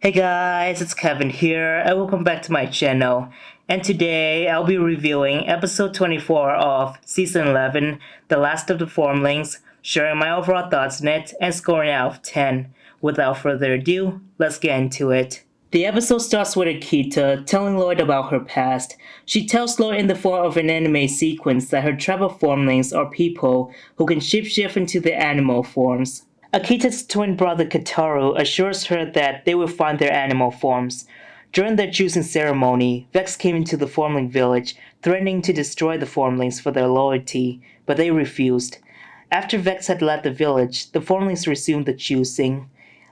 Hey guys, it's Kevin here, and welcome back to my channel. And today I'll be reviewing episode 24 of season 11, The Last of the Formlings, sharing my overall thoughts on it, and scoring out of 10. Without further ado, let's get into it. The episode starts with Akita telling Lloyd about her past. She tells Lloyd in the form of an anime sequence that her tribe of Formlings are people who can shapeshift into their animal forms. Akita's twin brother Kataru assures her that they will find their animal forms. During their choosing ceremony, Vex came into the Formling village, threatening to destroy the Formlings for their loyalty, but they refused. After Vex had left the village, the Formlings resumed the choosing.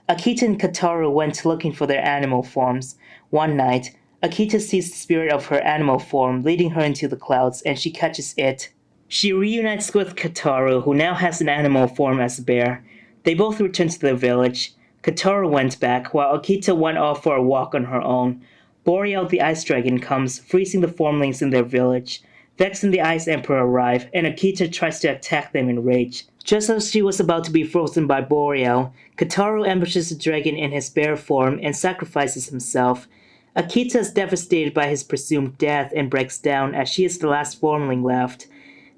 Akita and Kataru went looking for their animal forms. One night, Akita sees the spirit of her animal form leading her into the clouds, and she catches it. She reunites with Kataru, who now has an animal form as a bear. They both returned to their village. Kataru went back, while Akita went off for a walk on her own. Boreal the Ice Dragon comes, freezing the Formlings in their village. Vex and the Ice Emperor arrive, and Akita tries to attack them in rage. Just as she was about to be frozen by Boreal, Kataru ambushes the dragon in his bear form and sacrifices himself. Akita is devastated by his presumed death and breaks down as she is the last Formling left.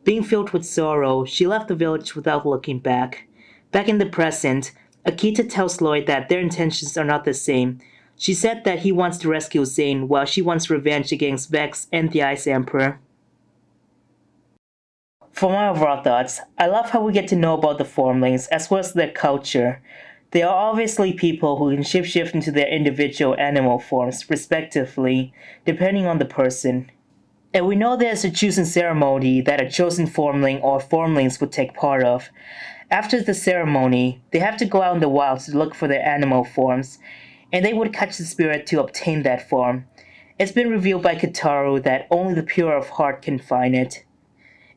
Being filled with sorrow, she left the village without looking back. Back in the present, Akita tells Lloyd that their intentions are not the same. She said that he wants to rescue Zane while she wants revenge against Vex and the Ice Emperor. For my overall thoughts, I love how we get to know about the Formlings as well as their culture. They are obviously people who can shapeshift into their individual animal forms, respectively, depending on the person. And we know there's a choosing ceremony that a chosen Formling or Formlings would take part of. After the ceremony, they have to go out in the wild to look for their animal forms, and they would catch the spirit to obtain that form. It's been revealed by Kataru that only the pure of heart can find it.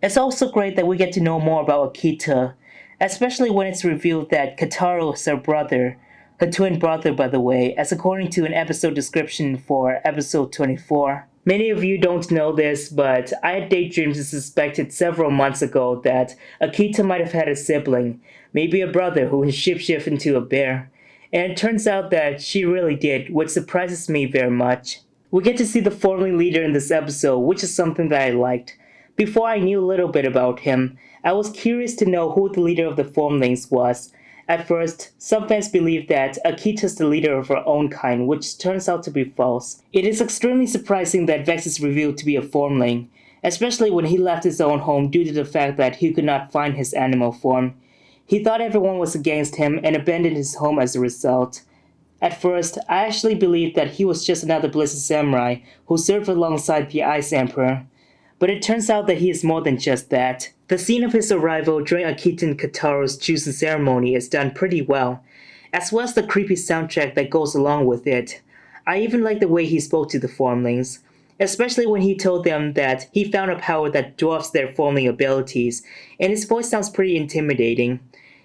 It's also great that we get to know more about Akita, especially when it's revealed that Kataru is her brother, her twin brother by the way, as according to an episode description for episode 24. Many of you don't know this, but I had daydreams and suspected several months ago that Akita might have had a sibling, maybe a brother who has shapeshifted into a bear. And it turns out that she really did, which surprises me very much. We get to see the Formling leader in this episode, which is something that I liked. Before I knew a little bit about him, I was curious to know who the leader of the Formlings was. At first, some fans believe that Akita is the leader of her own kind, which turns out to be false. It is extremely surprising that Vex is revealed to be a Formling, especially when he left his own home due to the fact that he could not find his animal form. He thought everyone was against him and abandoned his home as a result. At first, I actually believed that he was just another Blizzard samurai who served alongside the Ice Emperor. But it turns out that he is more than just that. The scene of his arrival during Akita and Kataru's choosing ceremony is done pretty well, as well as the creepy soundtrack that goes along with it. I even like the way he spoke to the Formlings, especially when he told them that he found a power that dwarfs their Formling abilities, and his voice sounds pretty intimidating.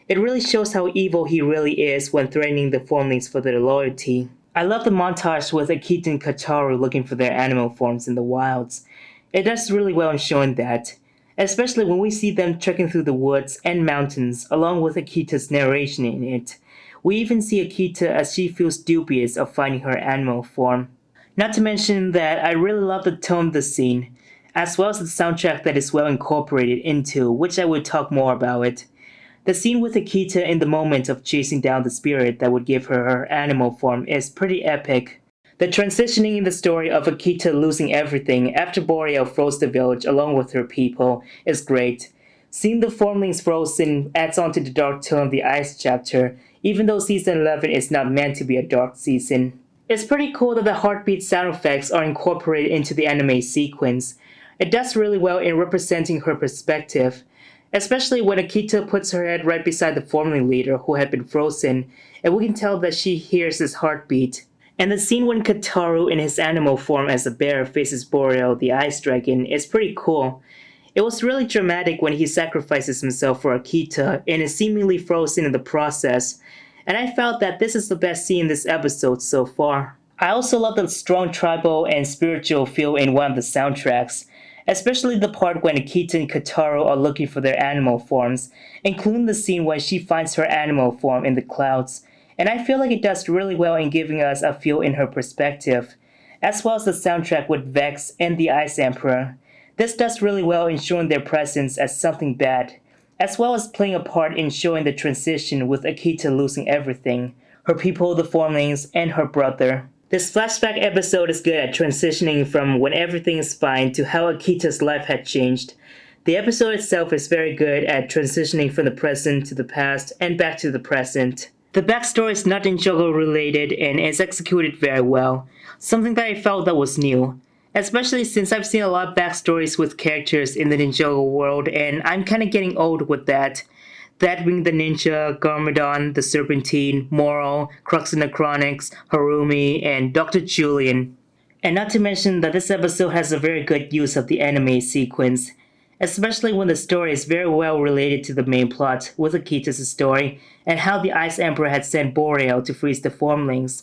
It really shows how evil he really is when threatening the Formlings for their loyalty. I love the montage with Akita and Kataru looking for their animal forms in the wilds. It does really well in showing that, especially when we see them trekking through the woods and mountains along with Akita's narration in it. We even see Akita as she feels dubious of finding her animal form. Not to mention that I really love the tone of the scene, as well as the soundtrack that is well incorporated into, which I will talk more about it. The scene with Akita in the moment of chasing down the spirit that would give her her animal form is pretty epic. The transitioning in the story of Akita losing everything after Boreal froze the village along with her people is great. Seeing the Formlings frozen adds on to the dark tone of the Ice chapter, even though season 11 is not meant to be a dark season. It's pretty cool that the heartbeat sound effects are incorporated into the anime sequence. It does really well in representing her perspective, especially when Akita puts her head right beside the Formling leader who had been frozen, and we can tell that she hears his heartbeat. And the scene when Kataru in his animal form as a bear faces Boreal the Ice Dragon is pretty cool. It was really dramatic when he sacrifices himself for Akita and is seemingly frozen in the process, and I felt that this is the best scene in this episode so far. I also love the strong tribal and spiritual feel in one of the soundtracks, especially the part when Akita and Kataru are looking for their animal forms, including the scene when she finds her animal form in the clouds. and I feel like it does really well in giving us a feel in her perspective, as well as the soundtrack with Vex and the Ice Emperor. This does really well in showing their presence as something bad, as well as playing a part in showing the transition with Akita losing everything, her people, the Formlings, and her brother. This flashback episode is good at transitioning from when everything is fine to how Akita's life had changed. The episode itself is very good at transitioning from the present to the past and back to the present. The backstory is not Ninjago related and is executed very well, something that I felt that was new. Especially since I've seen a lot of backstories with characters in the Ninjago world and I'm kinda getting old with that. That being the Ninja, Garmadon, the Serpentine, Moro, Crux and the Chronics, Harumi, and Dr. Julian. And not to mention that this episode has a very good use of the anime sequence, especially when the story is very well related to the main plot with Akita's story and how the Ice Emperor had sent Boreal to freeze the Formlings.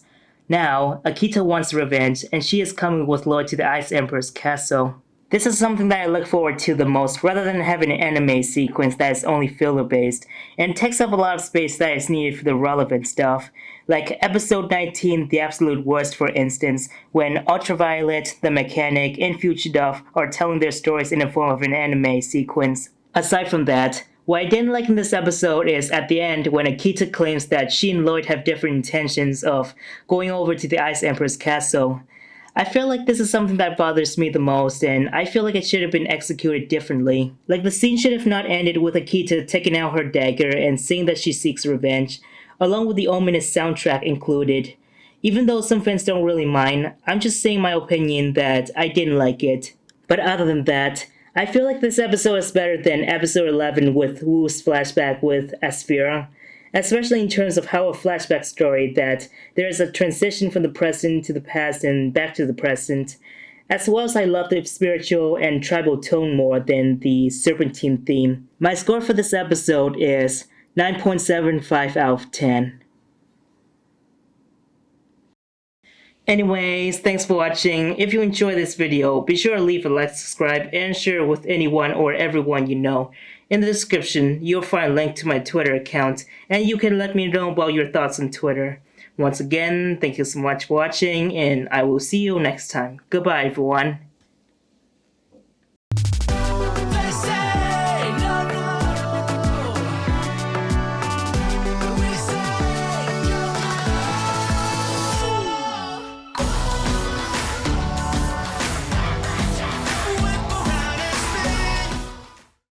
Now, Akita wants revenge and she is coming with Lloyd to the Ice Emperor's castle. This is something that I look forward to the most rather than having an anime sequence that is only filler based and takes up a lot of space that is needed for the relevant stuff. Like episode 19, The Absolute Worst for instance, when Ultraviolet, the Mechanic, and Fuchidov are telling their stories in the form of an anime sequence. Aside from that, what I didn't like in this episode is at the end when Akita claims that she and Lloyd have different intentions of going over to the Ice Emperor's castle. I feel like this is something that bothers me the most, and I feel like it should have been executed differently. Like the scene should have not ended with Akita taking out her dagger and saying that she seeks revenge, along with the ominous soundtrack included. Even though some fans don't really mind, I'm just saying my opinion that I didn't like it. But other than that, I feel like this episode is better than episode 11 with Wu's flashback with Asphira, especially in terms of how a flashback story that there is a transition from the present to the past and back to the present, as well as I love the spiritual and tribal tone more than the Serpentine theme. My score for this episode is 9.75 out of 10. Anyways, thanks for watching. If you enjoyed this video, be sure to leave a like, subscribe, and share it with anyone or everyone you know. In the description, you'll find a link to my Twitter account, and you can let me know about your thoughts on Twitter. Once again, thank you so much for watching, and I will see you next time. Goodbye, everyone.